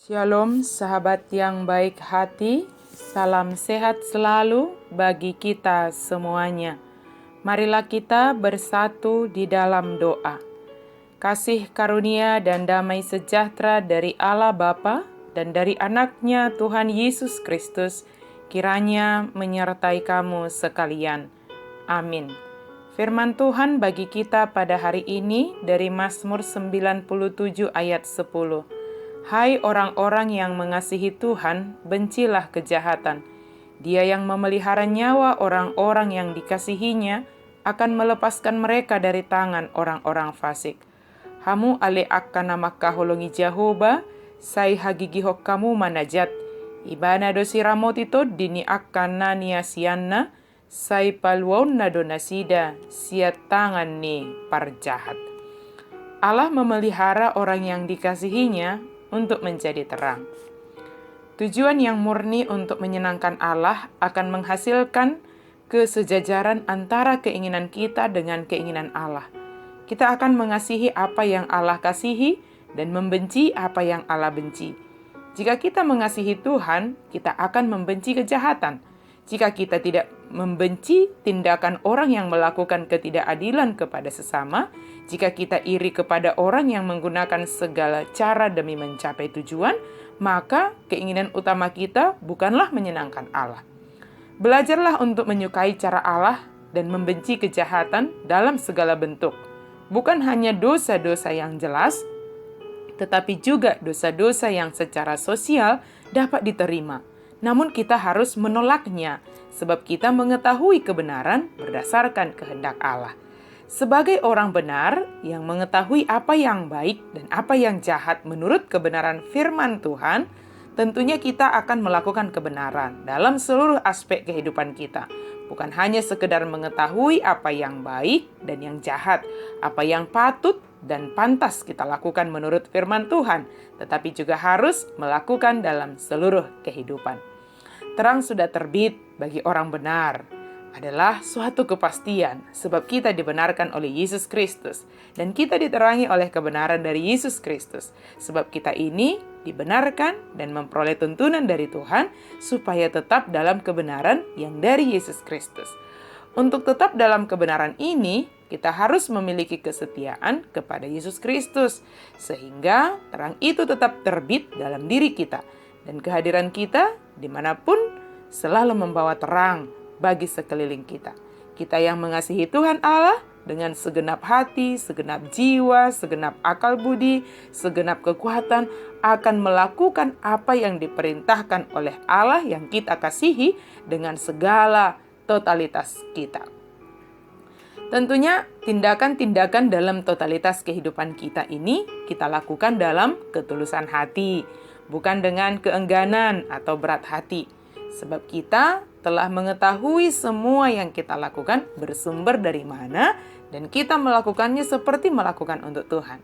Shalom sahabat yang baik hati, salam sehat selalu bagi kita semuanya. Marilah kita bersatu di dalam doa. Kasih karunia dan damai sejahtera dari Allah Bapa dan dari anaknya Tuhan Yesus Kristus kiranya menyertai kamu sekalian. Amin. Firman Tuhan bagi kita pada hari ini dari Mazmur 97 ayat 10. Hai orang-orang yang mengasihi Tuhan, bencilah kejahatan. Dia yang memelihara nyawa orang-orang yang dikasihinya akan melepaskan mereka dari tangan orang-orang fasik. Hamu ale akkana makkaholongi Jehovah, sai hagigihok kamu manajat. Ibana dosi ramotito dini akkana niasianna, sai palwon nadonasida, siat tangan ni parjahat. Allah memelihara orang yang dikasihinya untuk menjadi terang. Tujuan yang murni untuk menyenangkan Allah akan menghasilkan kesejajaran antara keinginan kita dengan keinginan Allah. Kita akan mengasihi apa yang Allah kasihi dan membenci apa yang Allah benci. Jika kita mengasihi Tuhan, kita akan membenci kejahatan. Jika kita tidak membenci tindakan orang yang melakukan ketidakadilan kepada sesama, jika kita iri kepada orang yang menggunakan segala cara demi mencapai tujuan, maka keinginan utama kita bukanlah menyenangkan Allah. Belajarlah untuk menyukai cara Allah dan membenci kejahatan dalam segala bentuk. Bukan hanya dosa-dosa yang jelas, tetapi juga dosa-dosa yang secara sosial dapat diterima. Namun kita harus menolaknya, sebab kita mengetahui kebenaran berdasarkan kehendak Allah. Sebagai orang benar yang mengetahui apa yang baik dan apa yang jahat menurut kebenaran firman Tuhan, tentunya kita akan melakukan kebenaran dalam seluruh aspek kehidupan kita. Bukan hanya sekedar mengetahui apa yang baik dan yang jahat, apa yang patut dan pantas kita lakukan menurut firman Tuhan, tetapi juga harus melakukan dalam seluruh kehidupan. Terang sudah terbit bagi orang benar adalah suatu kepastian sebab kita dibenarkan oleh Yesus Kristus dan kita diterangi oleh kebenaran dari Yesus Kristus. Sebab kita ini dibenarkan dan memperoleh tuntunan dari Tuhan supaya tetap dalam kebenaran yang dari Yesus Kristus. Untuk tetap dalam kebenaran ini, kita harus memiliki kesetiaan kepada Yesus Kristus sehingga terang itu tetap terbit dalam diri kita. Dan kehadiran kita dimanapun selalu membawa terang bagi sekeliling kita. Kita yang mengasihi Tuhan Allah dengan segenap hati, segenap jiwa, segenap akal budi, segenap kekuatan akan melakukan apa yang diperintahkan oleh Allah yang kita kasihi dengan segala totalitas kita. Tentunya tindakan-tindakan dalam totalitas kehidupan kita ini kita lakukan dalam ketulusan hati, bukan dengan keengganan atau berat hati. Sebab kita telah mengetahui semua yang kita lakukan bersumber dari mana dan kita melakukannya seperti melakukan untuk Tuhan.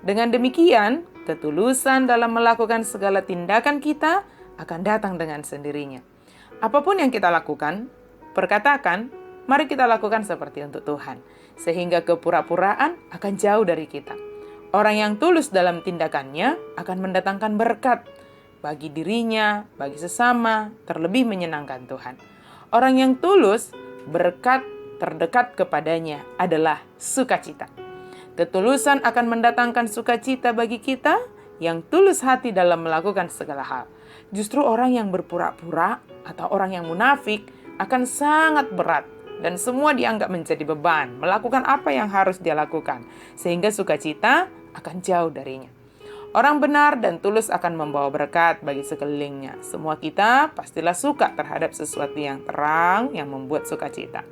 Dengan demikian, ketulusan dalam melakukan segala tindakan kita akan datang dengan sendirinya. Apapun yang kita lakukan, perkatakan, mari kita lakukan seperti untuk Tuhan. Sehingga kepura-puraan akan jauh dari kita. Orang yang tulus dalam tindakannya akan mendatangkan berkat bagi dirinya, bagi sesama, terlebih menyenangkan Tuhan. Orang yang tulus, berkat terdekat kepadanya adalah sukacita. Ketulusan akan mendatangkan sukacita bagi kita yang tulus hati dalam melakukan segala hal. Justru orang yang berpura-pura atau orang yang munafik akan sangat berat dan semua dianggap menjadi beban, melakukan apa yang harus dia lakukan, sehingga sukacita akan jauh darinya. Orang benar dan tulus akan membawa berkat bagi sekelilingnya. Semua kita pastilah suka terhadap sesuatu yang terang yang membuat sukacita.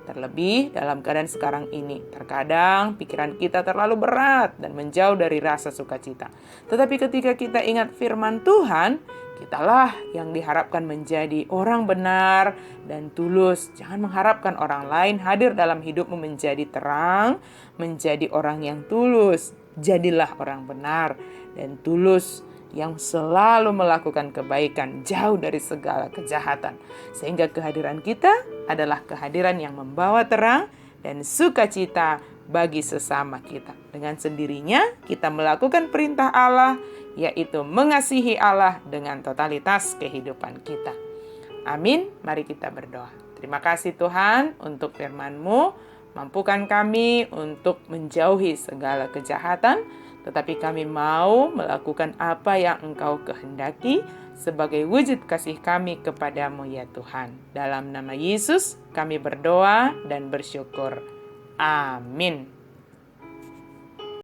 Terlebih dalam keadaan sekarang ini, terkadang pikiran kita terlalu berat dan menjauh dari rasa sukacita. Tetapi ketika kita ingat firman Tuhan, kitalah yang diharapkan menjadi orang benar dan tulus. Jangan mengharapkan orang lain hadir dalam hidupmu menjadi terang, menjadi orang yang tulus. Jadilah orang benar dan tulus yang selalu melakukan kebaikan jauh dari segala kejahatan. Sehingga kehadiran kita adalah kehadiran yang membawa terang dan sukacita bagi sesama kita. Dengan sendirinya kita melakukan perintah Allah, yaitu mengasihi Allah dengan totalitas kehidupan kita. Amin. Mari kita berdoa. Terima kasih Tuhan untuk firman-Mu. Mampukan kami untuk menjauhi segala kejahatan, tetapi kami mau melakukan apa yang Engkau kehendaki sebagai wujud kasih kami kepadamu ya Tuhan. Dalam nama Yesus kami berdoa dan bersyukur. Amin.